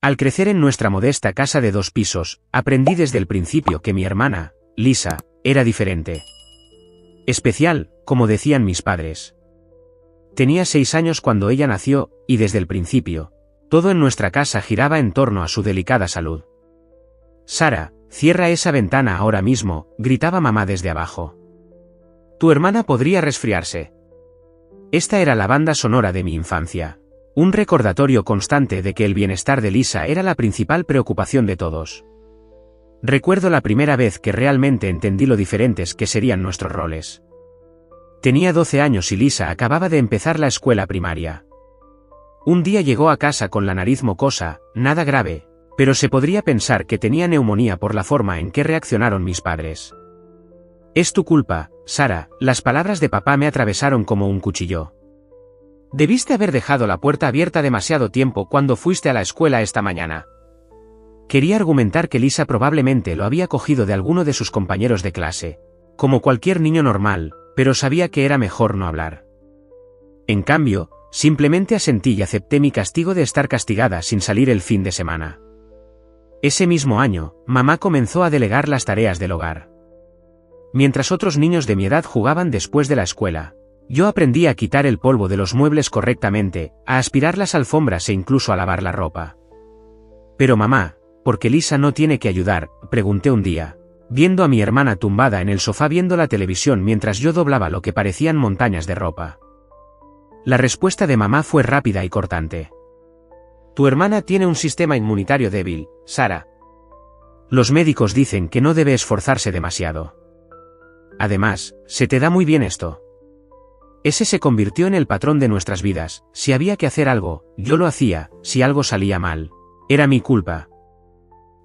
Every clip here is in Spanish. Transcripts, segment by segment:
Al crecer en nuestra modesta casa de 2 pisos, aprendí desde el principio que mi hermana, Lisa, era diferente. Especial, como decían mis padres. Tenía 6 años cuando ella nació, y desde el principio, todo en nuestra casa giraba en torno a su delicada salud. «Sara, cierra esa ventana ahora mismo», gritaba mamá desde abajo. «Tu hermana podría resfriarse». Esta era la banda sonora de mi infancia. Un recordatorio constante de que el bienestar de Lisa era la principal preocupación de todos. Recuerdo la primera vez que realmente entendí lo diferentes que serían nuestros roles. Tenía 12 años y Lisa acababa de empezar la escuela primaria. Un día llegó a casa con la nariz mocosa, nada grave, pero se podría pensar que tenía neumonía por la forma en que reaccionaron mis padres. «Es tu culpa, Sara», las palabras de papá me atravesaron como un cuchillo. «Debiste haber dejado la puerta abierta demasiado tiempo cuando fuiste a la escuela esta mañana». Quería argumentar que Lisa probablemente lo había cogido de alguno de sus compañeros de clase, como cualquier niño normal, pero sabía que era mejor no hablar. En cambio, simplemente asentí y acepté mi castigo de estar castigada sin salir el fin de semana. Ese mismo año, mamá comenzó a delegar las tareas del hogar. Mientras otros niños de mi edad jugaban después de la escuela, yo aprendí a quitar el polvo de los muebles correctamente, a aspirar las alfombras e incluso a lavar la ropa. «Pero mamá, ¿por qué Lisa no tiene que ayudar?», pregunté un día, viendo a mi hermana tumbada en el sofá viendo la televisión mientras yo doblaba lo que parecían montañas de ropa. La respuesta de mamá fue rápida y cortante. «Tu hermana tiene un sistema inmunitario débil, Sara. Los médicos dicen que no debe esforzarse demasiado. Además, se te da muy bien esto». Ese se convirtió en el patrón de nuestras vidas. Si había que hacer algo, yo lo hacía. Si algo salía mal, era mi culpa.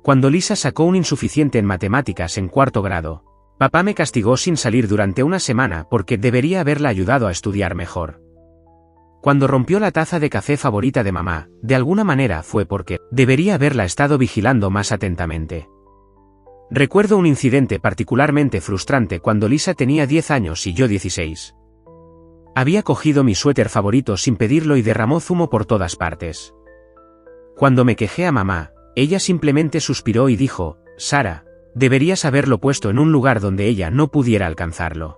Cuando Lisa sacó un insuficiente en matemáticas en 4º grado, papá me castigó sin salir durante una semana porque debería haberla ayudado a estudiar mejor. Cuando rompió la taza de café favorita de mamá, de alguna manera fue porque debería haberla estado vigilando más atentamente. Recuerdo un incidente particularmente frustrante cuando Lisa tenía 10 años y yo 16. Había cogido mi suéter favorito sin pedirlo y derramó zumo por todas partes. Cuando me quejé a mamá, ella simplemente suspiró y dijo: «Sara, deberías haberlo puesto en un lugar donde ella no pudiera alcanzarlo.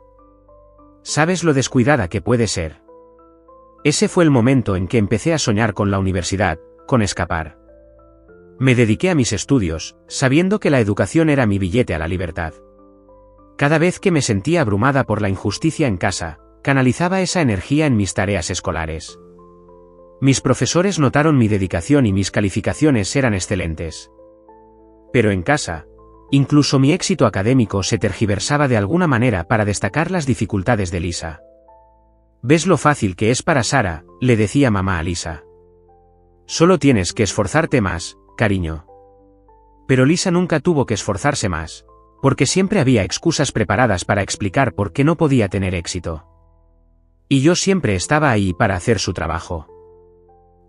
¿Sabes lo descuidada que puede ser?». Ese fue el momento en que empecé a soñar con la universidad, con escapar. Me dediqué a mis estudios, sabiendo que la educación era mi billete a la libertad. Cada vez que me sentía abrumada por la injusticia en casa, canalizaba esa energía en mis tareas escolares. Mis profesores notaron mi dedicación y mis calificaciones eran excelentes. Pero en casa, incluso mi éxito académico se tergiversaba de alguna manera para destacar las dificultades de Lisa. «¿Ves lo fácil que es para Sara?», le decía mamá a Lisa. «Solo tienes que esforzarte más, cariño». Pero Lisa nunca tuvo que esforzarse más, porque siempre había excusas preparadas para explicar por qué no podía tener éxito. Y yo siempre estaba ahí para hacer su trabajo.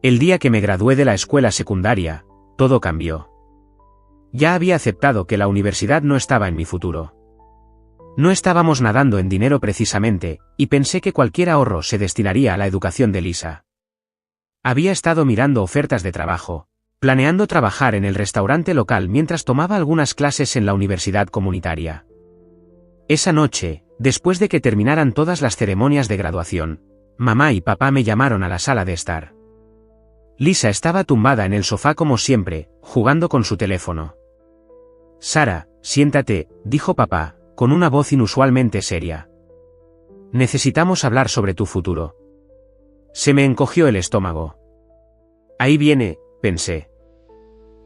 El día que me gradué de la escuela secundaria, todo cambió. Ya había aceptado que la universidad no estaba en mi futuro. No estábamos nadando en dinero precisamente, y pensé que cualquier ahorro se destinaría a la educación de Lisa. Había estado mirando ofertas de trabajo, planeando trabajar en el restaurante local mientras tomaba algunas clases en la universidad comunitaria. Esa noche, después de que terminaran todas las ceremonias de graduación, mamá y papá me llamaron a la sala de estar. Lisa estaba tumbada en el sofá como siempre, jugando con su teléfono. «Sara, siéntate», dijo papá, con una voz inusualmente seria. «Necesitamos hablar sobre tu futuro». Se me encogió el estómago. Ahí viene, pensé.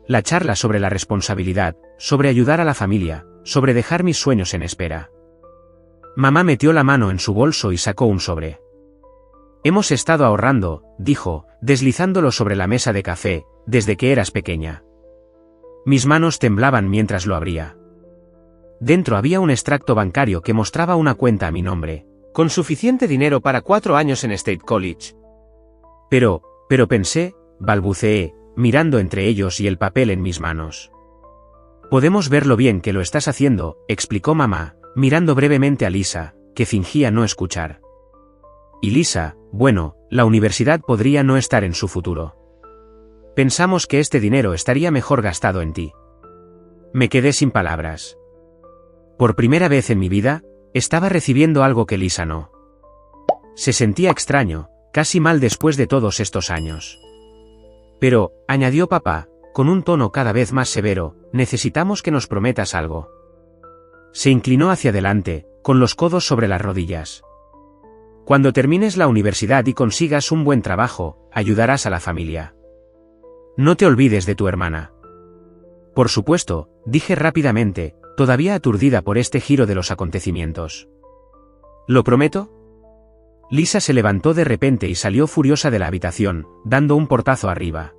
La charla sobre la responsabilidad, sobre ayudar a la familia, sobre dejar mis sueños en espera. Mamá metió la mano en su bolso y sacó un sobre. «Hemos estado ahorrando», dijo, deslizándolo sobre la mesa de café, «desde que eras pequeña». Mis manos temblaban mientras lo abría. Dentro había un extracto bancario que mostraba una cuenta a mi nombre, con suficiente dinero para 4 años en State College. Pero pensé, balbuceé, mirando entre ellos y el papel en mis manos. «Podemos ver lo bien que lo estás haciendo», explicó mamá, mirando brevemente a Lisa, que fingía no escuchar. Y Lisa, bueno, la universidad podría no estar en su futuro. Pensamos que este dinero estaría mejor gastado en ti. Me quedé sin palabras. Por primera vez en mi vida, estaba recibiendo algo que Lisa no. Se sentía extraño, casi mal después de todos estos años. Pero, añadió papá, con un tono cada vez más severo, necesitamos que nos prometas algo. Se inclinó hacia adelante, con los codos sobre las rodillas. Cuando termines la universidad y consigas un buen trabajo, ayudarás a la familia. No te olvides de tu hermana. Por supuesto, dije rápidamente, todavía aturdida por este giro de los acontecimientos. ¿Lo prometo? Lisa se levantó de repente y salió furiosa de la habitación, dando un portazo arriba.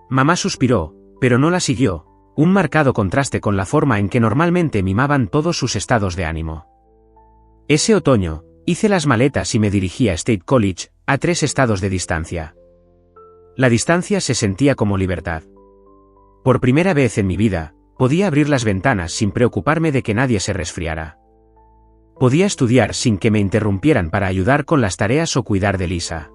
Mamá suspiró, pero no la siguió, un marcado contraste con la forma en que normalmente mimaban todos sus estados de ánimo. Ese otoño, hice las maletas y me dirigí a State College, a 3 estados de distancia. La distancia se sentía como libertad. Por primera vez en mi vida, podía abrir las ventanas sin preocuparme de que nadie se resfriara. Podía estudiar sin que me interrumpieran para ayudar con las tareas o cuidar de Lisa.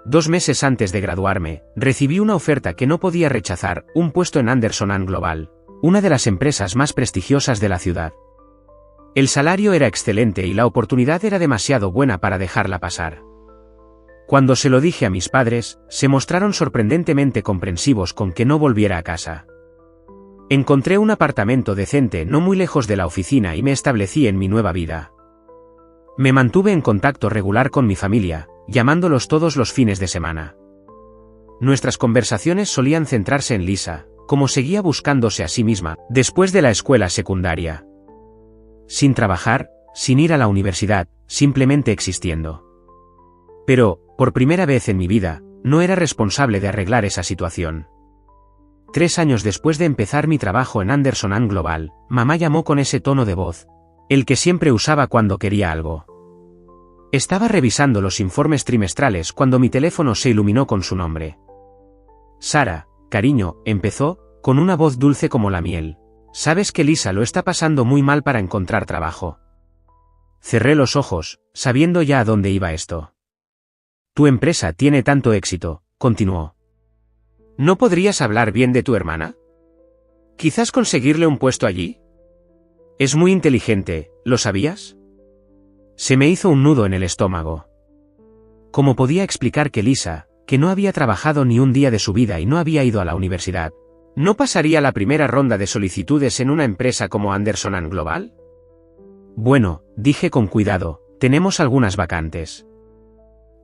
2 meses antes de graduarme, recibí una oferta que no podía rechazar, un puesto en Anderson & Global, una de las empresas más prestigiosas de la ciudad. El salario era excelente y la oportunidad era demasiado buena para dejarla pasar. Cuando se lo dije a mis padres, se mostraron sorprendentemente comprensivos con que no volviera a casa. Encontré un apartamento decente no muy lejos de la oficina y me establecí en mi nueva vida. Me mantuve en contacto regular con mi familia, llamándolos todos los fines de semana. Nuestras conversaciones solían centrarse en Lisa, como seguía buscándose a sí misma, después de la escuela secundaria. Sin trabajar, sin ir a la universidad, simplemente existiendo. Pero, por primera vez en mi vida, no era responsable de arreglar esa situación. 3 años después de empezar mi trabajo en Anderson & Global, mamá llamó con ese tono de voz, el que siempre usaba cuando quería algo. Estaba revisando los informes trimestrales cuando mi teléfono se iluminó con su nombre. Sara, cariño, empezó, con una voz dulce como la miel. Sabes que Lisa lo está pasando muy mal para encontrar trabajo. Cerré los ojos, sabiendo ya a dónde iba esto. Tu empresa tiene tanto éxito, continuó. ¿No podrías hablar bien de tu hermana? ¿Quizás conseguirle un puesto allí? Es muy inteligente, ¿lo sabías? Se me hizo un nudo en el estómago. ¿Cómo podía explicar que Lisa, que no había trabajado ni un día de su vida y no había ido a la universidad, no pasaría la primera ronda de solicitudes en una empresa como Anderson & Global? Bueno, dije con cuidado, tenemos algunas vacantes.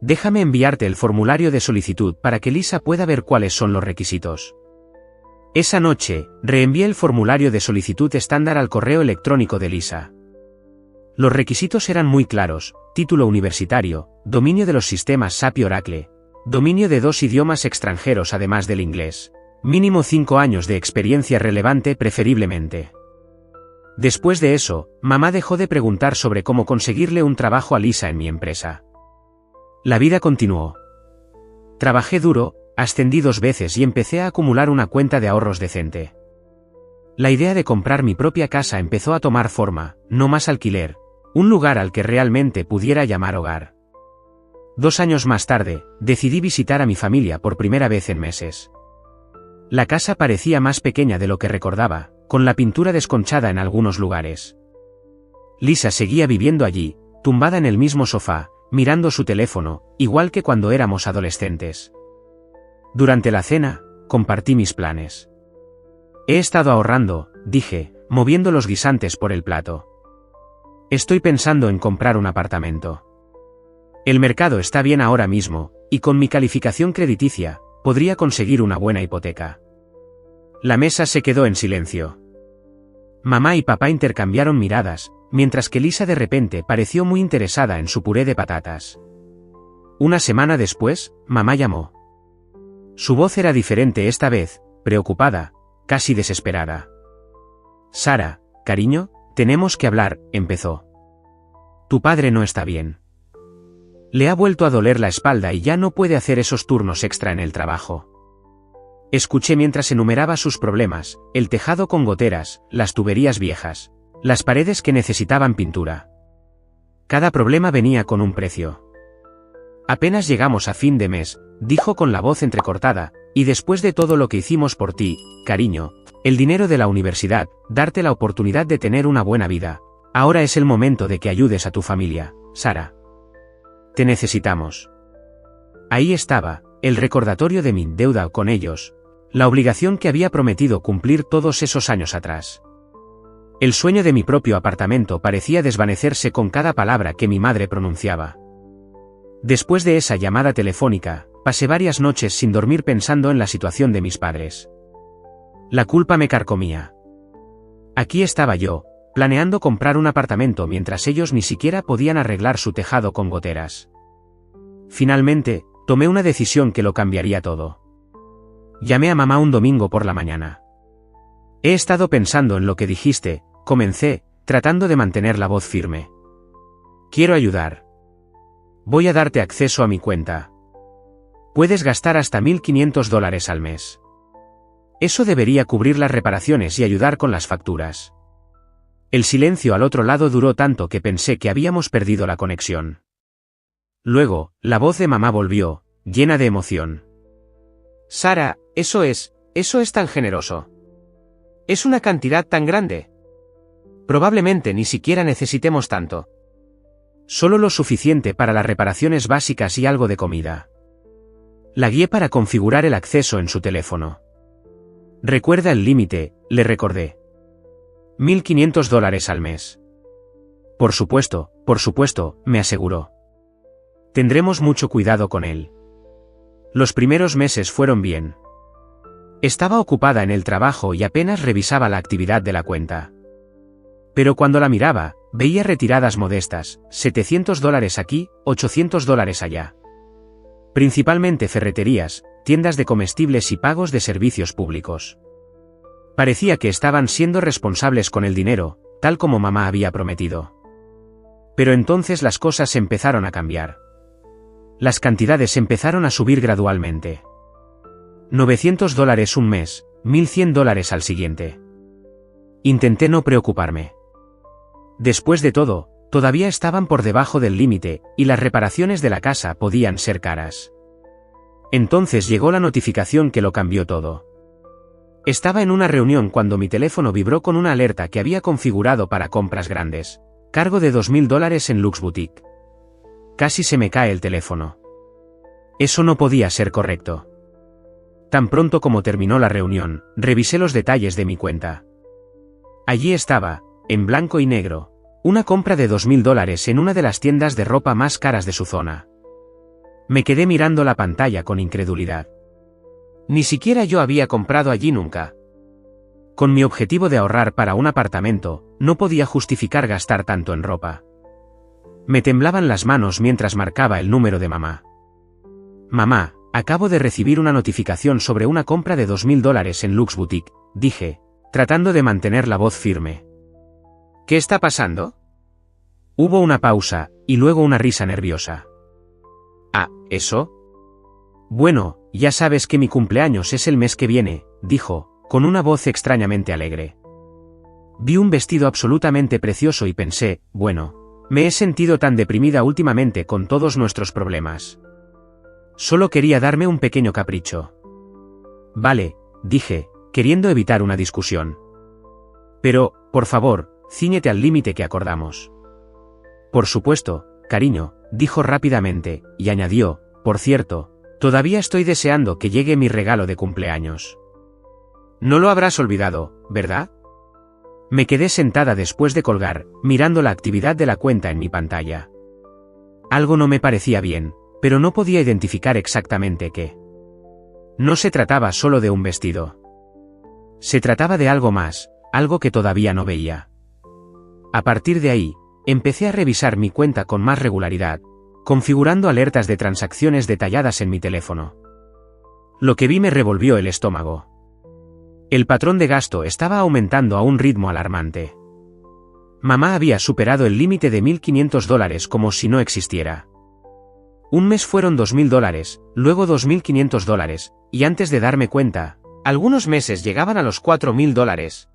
Déjame enviarte el formulario de solicitud para que Lisa pueda ver cuáles son los requisitos. Esa noche, reenvié el formulario de solicitud estándar al correo electrónico de Lisa. Los requisitos eran muy claros: título universitario, dominio de los sistemas SAP y Oracle, dominio de 2 idiomas extranjeros además del inglés, mínimo 5 años de experiencia relevante preferiblemente. Después de eso, mamá dejó de preguntar sobre cómo conseguirle un trabajo a Lisa en mi empresa. La vida continuó. Trabajé duro, ascendí 2 veces y empecé a acumular una cuenta de ahorros decente. La idea de comprar mi propia casa empezó a tomar forma, no más alquiler, un lugar al que realmente pudiera llamar hogar. 2 años más tarde, decidí visitar a mi familia por primera vez en meses. La casa parecía más pequeña de lo que recordaba, con la pintura desconchada en algunos lugares. Lisa seguía viviendo allí, tumbada en el mismo sofá, mirando su teléfono, igual que cuando éramos adolescentes. Durante la cena, compartí mis planes. He estado ahorrando, dije, moviendo los guisantes por el plato. Estoy pensando en comprar un apartamento. El mercado está bien ahora mismo, y con mi calificación crediticia, podría conseguir una buena hipoteca. La mesa se quedó en silencio. Mamá y papá intercambiaron miradas, mientras que Lisa de repente pareció muy interesada en su puré de patatas. Una semana después, mamá llamó. Su voz era diferente esta vez, preocupada, casi desesperada. Sara, cariño, tenemos que hablar, empezó. Tu padre no está bien. Le ha vuelto a doler la espalda y ya no puede hacer esos turnos extra en el trabajo. Escuché mientras enumeraba sus problemas: el tejado con goteras, las tuberías viejas, las paredes que necesitaban pintura. Cada problema venía con un precio. Apenas llegamos a fin de mes, dijo con la voz entrecortada, Y después de todo lo que hicimos por ti, cariño, el dinero de la universidad, darte la oportunidad de tener una buena vida, ahora es el momento de que ayudes a tu familia, Sara. Te necesitamos. Ahí estaba, el recordatorio de mi deuda con ellos, la obligación que había prometido cumplir todos esos años atrás. El sueño de mi propio apartamento parecía desvanecerse con cada palabra que mi madre pronunciaba. Después de esa llamada telefónica, pasé varias noches sin dormir pensando en la situación de mis padres. La culpa me carcomía. Aquí estaba yo, planeando comprar un apartamento mientras ellos ni siquiera podían arreglar su tejado con goteras. Finalmente, tomé una decisión que lo cambiaría todo. Llamé a mamá un domingo por la mañana. He estado pensando en lo que dijiste, comencé, tratando de mantener la voz firme. Quiero ayudar. Voy a darte acceso a mi cuenta. Puedes gastar hasta $1.500 al mes. Eso debería cubrir las reparaciones y ayudar con las facturas. El silencio al otro lado duró tanto que pensé que habíamos perdido la conexión. Luego, la voz de mamá volvió, llena de emoción. Sara, eso es tan generoso. Es una cantidad tan grande. Probablemente ni siquiera necesitemos tanto. Solo lo suficiente para las reparaciones básicas y algo de comida. La guié para configurar el acceso en su teléfono. Recuerda el límite, le recordé. $1.500 al mes. Por supuesto, me aseguró. Tendremos mucho cuidado con él. Los primeros meses fueron bien. Estaba ocupada en el trabajo y apenas revisaba la actividad de la cuenta. Pero cuando la miraba, veía retiradas modestas, $700 aquí, $800 allá. Principalmente ferreterías, tiendas de comestibles y pagos de servicios públicos. Parecía que estaban siendo responsables con el dinero, tal como mamá había prometido. Pero entonces las cosas empezaron a cambiar. Las cantidades empezaron a subir gradualmente. $900 un mes, $1.100 al siguiente. Intenté no preocuparme. Después de todo, todavía estaban por debajo del límite, y las reparaciones de la casa podían ser caras. Entonces llegó la notificación que lo cambió todo. Estaba en una reunión cuando mi teléfono vibró con una alerta que había configurado para compras grandes. Cargo de $2.000 en Lux Boutique. Casi se me cae el teléfono. Eso no podía ser correcto. Tan pronto como terminó la reunión, revisé los detalles de mi cuenta. Allí estaba, en blanco y negro, una compra de $2.000 en una de las tiendas de ropa más caras de su zona. Me quedé mirando la pantalla con incredulidad. Ni siquiera yo había comprado allí nunca. Con mi objetivo de ahorrar para un apartamento, no podía justificar gastar tanto en ropa. Me temblaban las manos mientras marcaba el número de mamá. Mamá, acabo de recibir una notificación sobre una compra de $2.000 en Lux Boutique, dije, tratando de mantener la voz firme. ¿Qué está pasando? Hubo una pausa, y luego una risa nerviosa. Ah, ¿eso? Bueno, ya sabes que mi cumpleaños es el mes que viene, dijo, con una voz extrañamente alegre. Vi un vestido absolutamente precioso y pensé, bueno, me he sentido tan deprimida últimamente con todos nuestros problemas. Solo quería darme un pequeño capricho. Vale, dije, queriendo evitar una discusión. Pero, por favor, cíñete al límite que acordamos. Por supuesto, cariño, dijo rápidamente, y añadió, por cierto, todavía estoy deseando que llegue mi regalo de cumpleaños. No lo habrás olvidado, ¿verdad? Me quedé sentada después de colgar, mirando la actividad de la cuenta en mi pantalla. Algo no me parecía bien, pero no podía identificar exactamente qué. No se trataba solo de un vestido. Se trataba de algo más, algo que todavía no veía. A partir de ahí, empecé a revisar mi cuenta con más regularidad, configurando alertas de transacciones detalladas en mi teléfono. Lo que vi me revolvió el estómago. El patrón de gasto estaba aumentando a un ritmo alarmante. Mamá había superado el límite de $1.500 como si no existiera. Un mes fueron $2.000, luego $2.500, y antes de darme cuenta, algunos meses llegaban a los $4.000.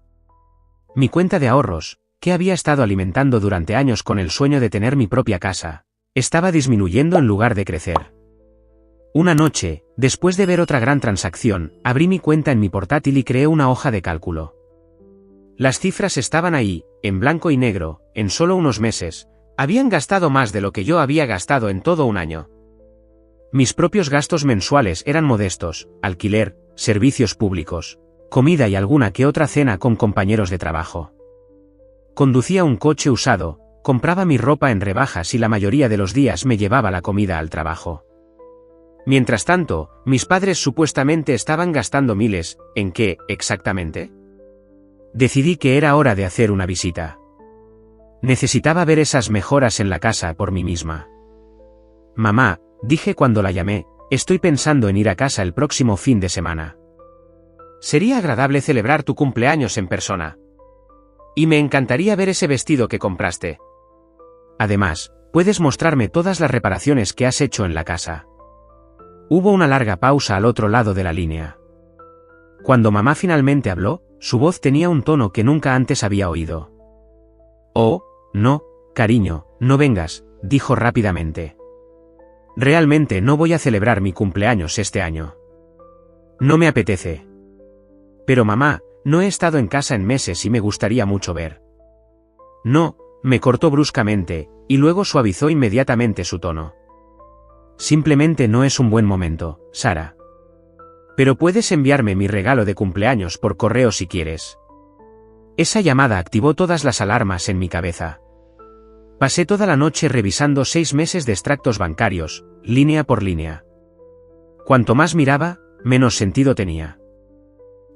Mi cuenta de ahorros, que había estado alimentando durante años con el sueño de tener mi propia casa, estaba disminuyendo en lugar de crecer. Una noche, después de ver otra gran transacción, abrí mi cuenta en mi portátil y creé una hoja de cálculo. Las cifras estaban ahí, en blanco y negro. En solo unos meses, habían gastado más de lo que yo había gastado en todo un año. Mis propios gastos mensuales eran modestos: alquiler, servicios públicos, comida y alguna que otra cena con compañeros de trabajo. Conducía un coche usado, compraba mi ropa en rebajas y la mayoría de los días me llevaba la comida al trabajo. Mientras tanto, mis padres supuestamente estaban gastando miles. ¿En qué, exactamente? Decidí que era hora de hacer una visita. Necesitaba ver esas mejoras en la casa por mí misma. Mamá, dije cuando la llamé, estoy pensando en ir a casa el próximo fin de semana. Sería agradable celebrar tu cumpleaños en persona. Y me encantaría ver ese vestido que compraste. Además, puedes mostrarme todas las reparaciones que has hecho en la casa. Hubo una larga pausa al otro lado de la línea. Cuando mamá finalmente habló, su voz tenía un tono que nunca antes había oído. Oh, no, cariño, no vengas, dijo rápidamente. Realmente no voy a celebrar mi cumpleaños este año. No me apetece. Pero mamá, no he estado en casa en meses y me gustaría mucho ver. No, me cortó bruscamente, y luego suavizó inmediatamente su tono. Simplemente no es un buen momento, Sara. Pero puedes enviarme mi regalo de cumpleaños por correo si quieres. Esa llamada activó todas las alarmas en mi cabeza. Pasé toda la noche revisando 6 meses de extractos bancarios, línea por línea. Cuanto más miraba, menos sentido tenía.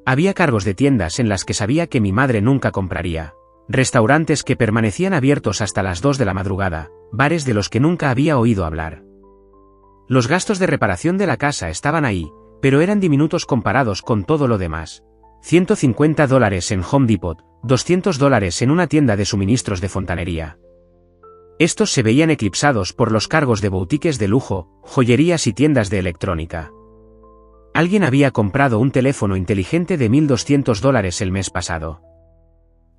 Había cargos de tiendas en las que sabía que mi madre nunca compraría, restaurantes que permanecían abiertos hasta las 2 de la madrugada, bares de los que nunca había oído hablar. Los gastos de reparación de la casa estaban ahí, pero eran diminutos comparados con todo lo demás. $150 en Home Depot, $200 en una tienda de suministros de fontanería. Estos se veían eclipsados por los cargos de boutiques de lujo, joyerías y tiendas de electrónica. Alguien había comprado un teléfono inteligente de $1.200 el mes pasado.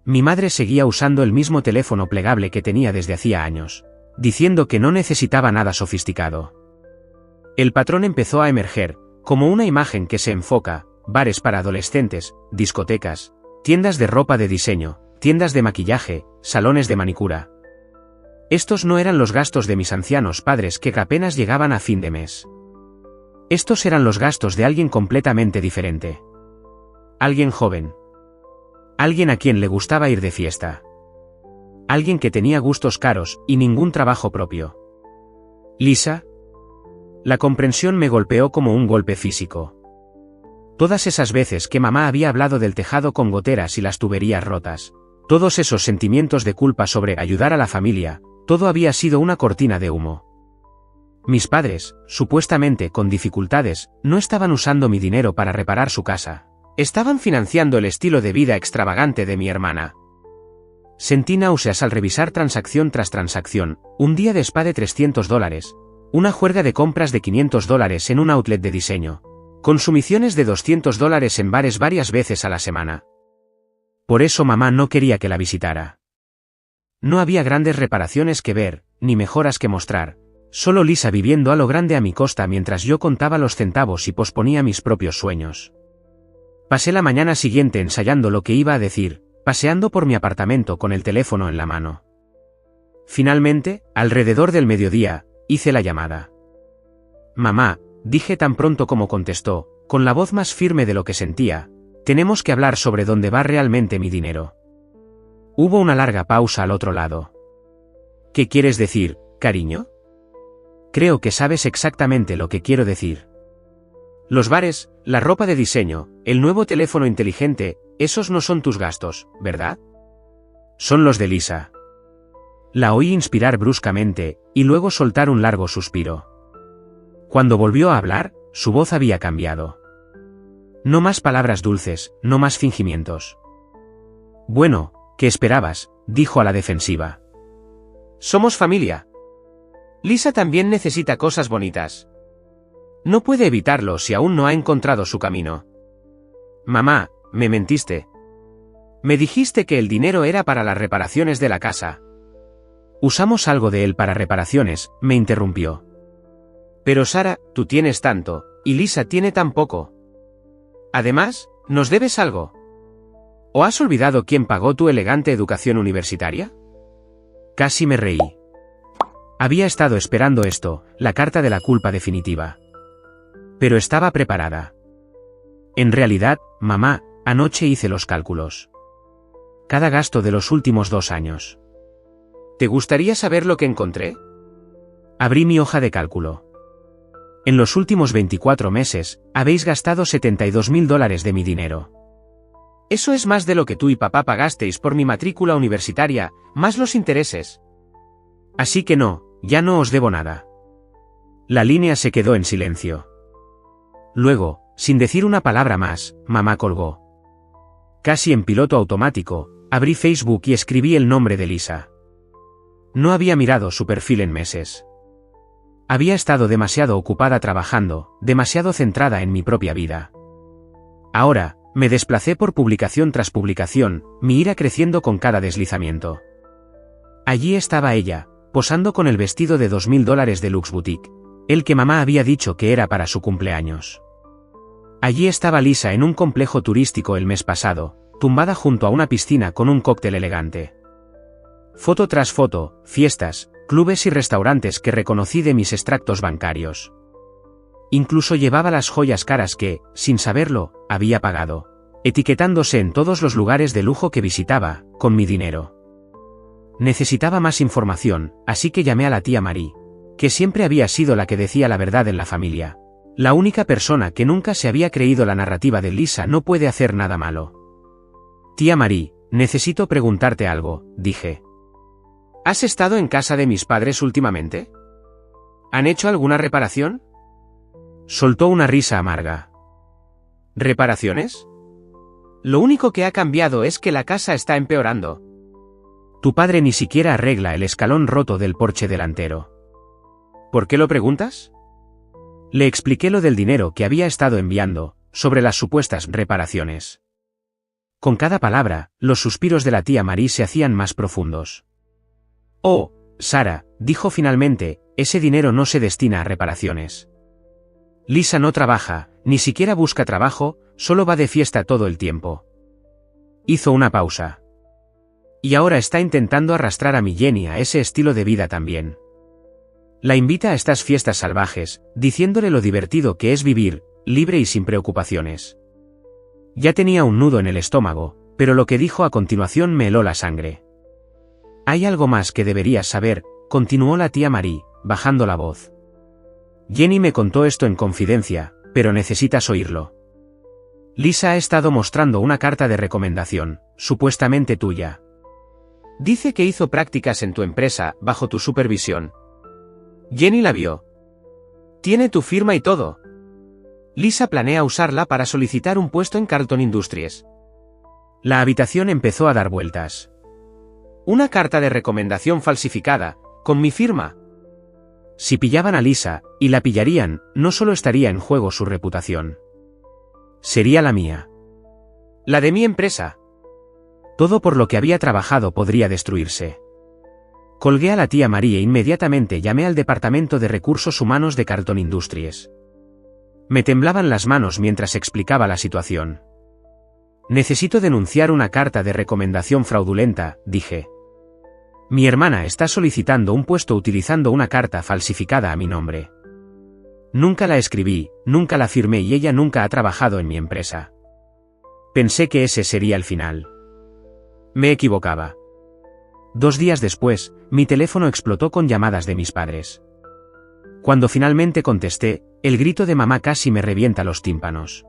Mi madre seguía usando el mismo teléfono plegable que tenía desde hacía años, diciendo que no necesitaba nada sofisticado. El patrón empezó a emerger, como una imagen que se enfoca: bares para adolescentes, discotecas, tiendas de ropa de diseño, tiendas de maquillaje, salones de manicura. Estos no eran los gastos de mis ancianos padres que apenas llegaban a fin de mes. Estos eran los gastos de alguien completamente diferente. Alguien joven. Alguien a quien le gustaba ir de fiesta. Alguien que tenía gustos caros y ningún trabajo propio. Lisa. La comprensión me golpeó como un golpe físico. Todas esas veces que mamá había hablado del tejado con goteras y las tuberías rotas, todos esos sentimientos de culpa sobre ayudar a la familia, todo había sido una cortina de humo. Mis padres, supuestamente con dificultades, no estaban usando mi dinero para reparar su casa. Estaban financiando el estilo de vida extravagante de mi hermana. Sentí náuseas al revisar transacción tras transacción: un día de spa de $300, una juerga de compras de $500 en un outlet de diseño, consumiciones de $200 en bares varias veces a la semana. Por eso mamá no quería que la visitara. No había grandes reparaciones que ver, ni mejoras que mostrar, solo Lisa viviendo a lo grande a mi costa mientras yo contaba los centavos y posponía mis propios sueños. Pasé la mañana siguiente ensayando lo que iba a decir, paseando por mi apartamento con el teléfono en la mano. Finalmente, alrededor del mediodía, hice la llamada. Mamá, dije tan pronto como contestó, con la voz más firme de lo que sentía, tenemos que hablar sobre dónde va realmente mi dinero. Hubo una larga pausa al otro lado. ¿Qué quieres decir, cariño? Creo que sabes exactamente lo que quiero decir. Los bares, la ropa de diseño, el nuevo teléfono inteligente, esos no son tus gastos, ¿verdad? Son los de Lisa. La oí inspirar bruscamente, y luego soltar un largo suspiro. Cuando volvió a hablar, su voz había cambiado. No más palabras dulces, no más fingimientos. Bueno, ¿qué esperabas?, dijo a la defensiva. Somos familia. Lisa también necesita cosas bonitas. No puede evitarlo si aún no ha encontrado su camino. Mamá, me mentiste. Me dijiste que el dinero era para las reparaciones de la casa. Usamos algo de él para reparaciones, me interrumpió. Pero Sara, tú tienes tanto, y Lisa tiene tan poco. Además, ¿nos debes algo? ¿O has olvidado quién pagó tu elegante educación universitaria? Casi me reí. Había estado esperando esto, la carta de la culpa definitiva. Pero estaba preparada. En realidad, mamá, anoche hice los cálculos. Cada gasto de los últimos 2 años. ¿Te gustaría saber lo que encontré? Abrí mi hoja de cálculo. En los últimos 24 meses, habéis gastado $72.000 de mi dinero. Eso es más de lo que tú y papá pagasteis por mi matrícula universitaria, más los intereses. Así que no, ya no os debo nada. La línea se quedó en silencio. Luego, sin decir una palabra más, mamá colgó. Casi en piloto automático, abrí Facebook y escribí el nombre de Lisa. No había mirado su perfil en meses. Había estado demasiado ocupada trabajando, demasiado centrada en mi propia vida. Ahora, me desplacé por publicación tras publicación, mi ira creciendo con cada deslizamiento. Allí estaba ella, posando con el vestido de $2.000 de Lux Boutique, el que mamá había dicho que era para su cumpleaños. Allí estaba Lisa en un complejo turístico el mes pasado, tumbada junto a una piscina con un cóctel elegante. Foto tras foto, fiestas, clubes y restaurantes que reconocí de mis extractos bancarios. Incluso llevaba las joyas caras que, sin saberlo, había pagado, etiquetándose en todos los lugares de lujo que visitaba, con mi dinero. Necesitaba más información, así que llamé a la tía Marie, que siempre había sido la que decía la verdad en la familia. La única persona que nunca se había creído la narrativa de Lisa no puede hacer nada malo. Tía Marie, necesito preguntarte algo, dije. ¿Has estado en casa de mis padres últimamente? ¿Han hecho alguna reparación? Soltó una risa amarga. ¿Reparaciones? Lo único que ha cambiado es que la casa está empeorando. Tu padre ni siquiera arregla el escalón roto del porche delantero. ¿Por qué lo preguntas? Le expliqué lo del dinero que había estado enviando, sobre las supuestas reparaciones. Con cada palabra, los suspiros de la tía Marie se hacían más profundos. Oh, Sara, dijo finalmente, ese dinero no se destina a reparaciones. Lisa no trabaja, ni siquiera busca trabajo, solo va de fiesta todo el tiempo. Hizo una pausa. Y ahora está intentando arrastrar a mi Jenny a ese estilo de vida también. La invita a estas fiestas salvajes, diciéndole lo divertido que es vivir, libre y sin preocupaciones. Ya tenía un nudo en el estómago, pero lo que dijo a continuación me heló la sangre. Hay algo más que deberías saber, continuó la tía Marie, bajando la voz. Jenny me contó esto en confidencia, pero necesitas oírlo. Lisa ha estado mostrando una carta de recomendación, supuestamente tuya. Dice que hizo prácticas en tu empresa, bajo tu supervisión. Jenny la vio. Tiene tu firma y todo. Lisa planea usarla para solicitar un puesto en Carlton Industries. La habitación empezó a dar vueltas. Una carta de recomendación falsificada, con mi firma. Si pillaban a Lisa, y la pillarían, no solo estaría en juego su reputación. Sería la mía. La de mi empresa. Todo por lo que había trabajado podría destruirse. Colgué a la tía Marie e inmediatamente llamé al Departamento de Recursos Humanos de Carlton Industries. Me temblaban las manos mientras explicaba la situación. Necesito denunciar una carta de recomendación fraudulenta, dije. Mi hermana está solicitando un puesto utilizando una carta falsificada a mi nombre. Nunca la escribí, nunca la firmé y ella nunca ha trabajado en mi empresa. Pensé que ese sería el final. Me equivocaba. 2 días después, mi teléfono explotó con llamadas de mis padres. Cuando finalmente contesté, el grito de mamá casi me revienta los tímpanos.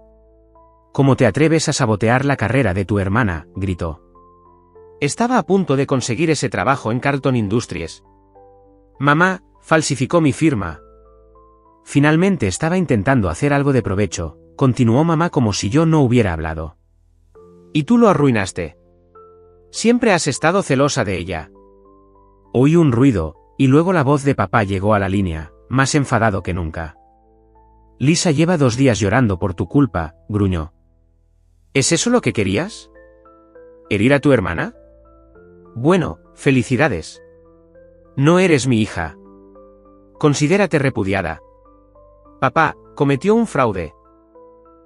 ¿Cómo te atreves a sabotear la carrera de tu hermana?, gritó. Estaba a punto de conseguir ese trabajo en Carlton Industries. Mamá, falsificó mi firma. Finalmente estaba intentando hacer algo de provecho, continuó mamá como si yo no hubiera hablado. Y tú lo arruinaste. Siempre has estado celosa de ella. Oí un ruido, y luego la voz de papá llegó a la línea, más enfadado que nunca. Lisa lleva 2 días llorando por tu culpa, gruñó. ¿Es eso lo que querías? ¿Herir a tu hermana? Bueno, felicidades. No eres mi hija. Considérate repudiada. Papá cometió un fraude.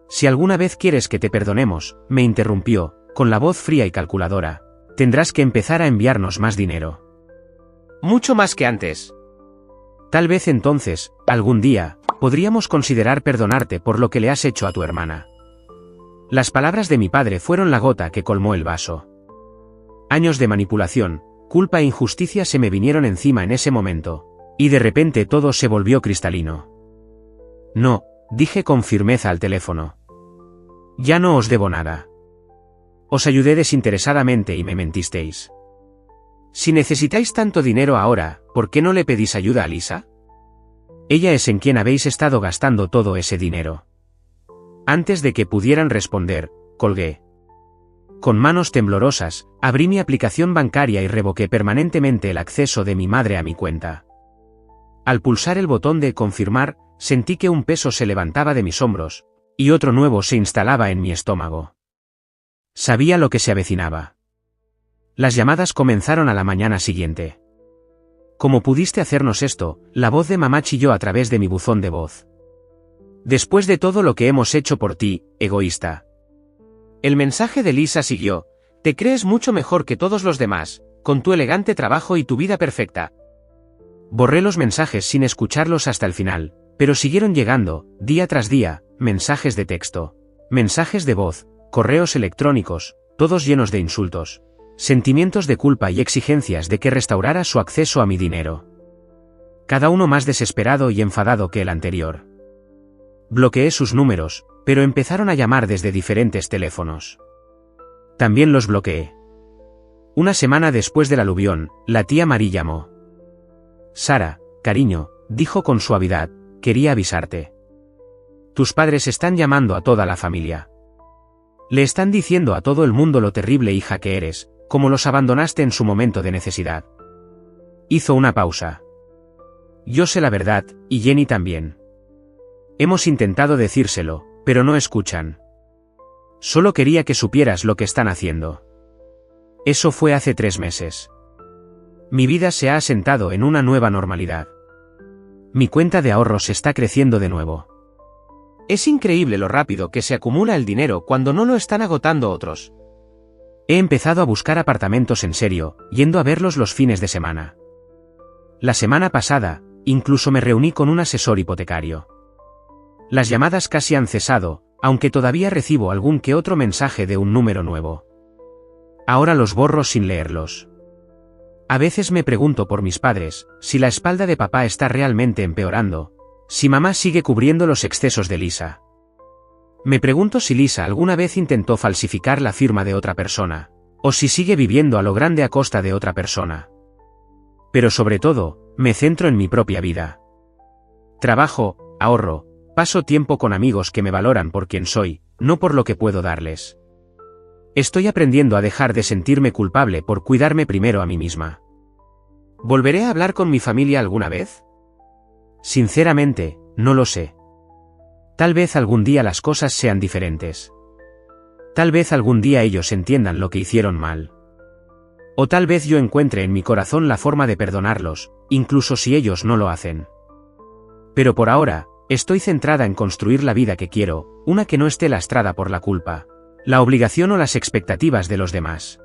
Si alguna vez quieres que te perdonemos, me interrumpió, con la voz fría y calculadora, tendrás que empezar a enviarnos más dinero. Mucho más que antes. Tal vez entonces, algún día, podríamos considerar perdonarte por lo que le has hecho a tu hermana. Las palabras de mi padre fueron la gota que colmó el vaso. Años de manipulación, culpa e injusticia se me vinieron encima en ese momento, y de repente todo se volvió cristalino. No, dije con firmeza al teléfono. Ya no os debo nada. Os ayudé desinteresadamente y me mentisteis. Si necesitáis tanto dinero ahora, ¿por qué no le pedís ayuda a Lisa? Ella es en quien habéis estado gastando todo ese dinero. Antes de que pudieran responder, colgué. Con manos temblorosas, abrí mi aplicación bancaria y revoqué permanentemente el acceso de mi madre a mi cuenta. Al pulsar el botón de confirmar, sentí que un peso se levantaba de mis hombros, y otro nuevo se instalaba en mi estómago. Sabía lo que se avecinaba. Las llamadas comenzaron a la mañana siguiente. ¿Cómo pudiste hacernos esto? La voz de mamá chilló a través de mi buzón de voz. Después de todo lo que hemos hecho por ti, egoísta. El mensaje de Lisa siguió. Te crees mucho mejor que todos los demás, con tu elegante trabajo y tu vida perfecta. Borré los mensajes sin escucharlos hasta el final, pero siguieron llegando, día tras día, mensajes de texto, mensajes de voz, correos electrónicos, todos llenos de insultos, sentimientos de culpa y exigencias de que restaurara su acceso a mi dinero. Cada uno más desesperado y enfadado que el anterior. Bloqueé sus números, pero empezaron a llamar desde diferentes teléfonos. También los bloqueé. Una semana después del aluvión, la tía Marie llamó. Sara, cariño, dijo con suavidad, quería avisarte. Tus padres están llamando a toda la familia. Le están diciendo a todo el mundo lo terrible hija que eres, como los abandonaste en su momento de necesidad. Hizo una pausa. Yo sé la verdad, y Jenny también. Hemos intentado decírselo, pero no escuchan. Solo quería que supieras lo que están haciendo. Eso fue hace 3 meses. Mi vida se ha asentado en una nueva normalidad. Mi cuenta de ahorros está creciendo de nuevo. Es increíble lo rápido que se acumula el dinero cuando no lo están agotando otros. He empezado a buscar apartamentos en serio, yendo a verlos los fines de semana. La semana pasada, incluso me reuní con un asesor hipotecario. Las llamadas casi han cesado, aunque todavía recibo algún que otro mensaje de un número nuevo. Ahora los borro sin leerlos. A veces me pregunto por mis padres, si la espalda de papá está realmente empeorando, si mamá sigue cubriendo los excesos de Lisa. Me pregunto si Lisa alguna vez intentó falsificar la firma de otra persona, o si sigue viviendo a lo grande a costa de otra persona. Pero sobre todo, me centro en mi propia vida. Trabajo, ahorro, paso tiempo con amigos que me valoran por quien soy, no por lo que puedo darles. Estoy aprendiendo a dejar de sentirme culpable por cuidarme primero a mí misma. ¿Volveré a hablar con mi familia alguna vez? Sinceramente, no lo sé. Tal vez algún día las cosas sean diferentes. Tal vez algún día ellos entiendan lo que hicieron mal. O tal vez yo encuentre en mi corazón la forma de perdonarlos, incluso si ellos no lo hacen. Pero por ahora, estoy centrada en construir la vida que quiero, una que no esté lastrada por la culpa, la obligación o las expectativas de los demás.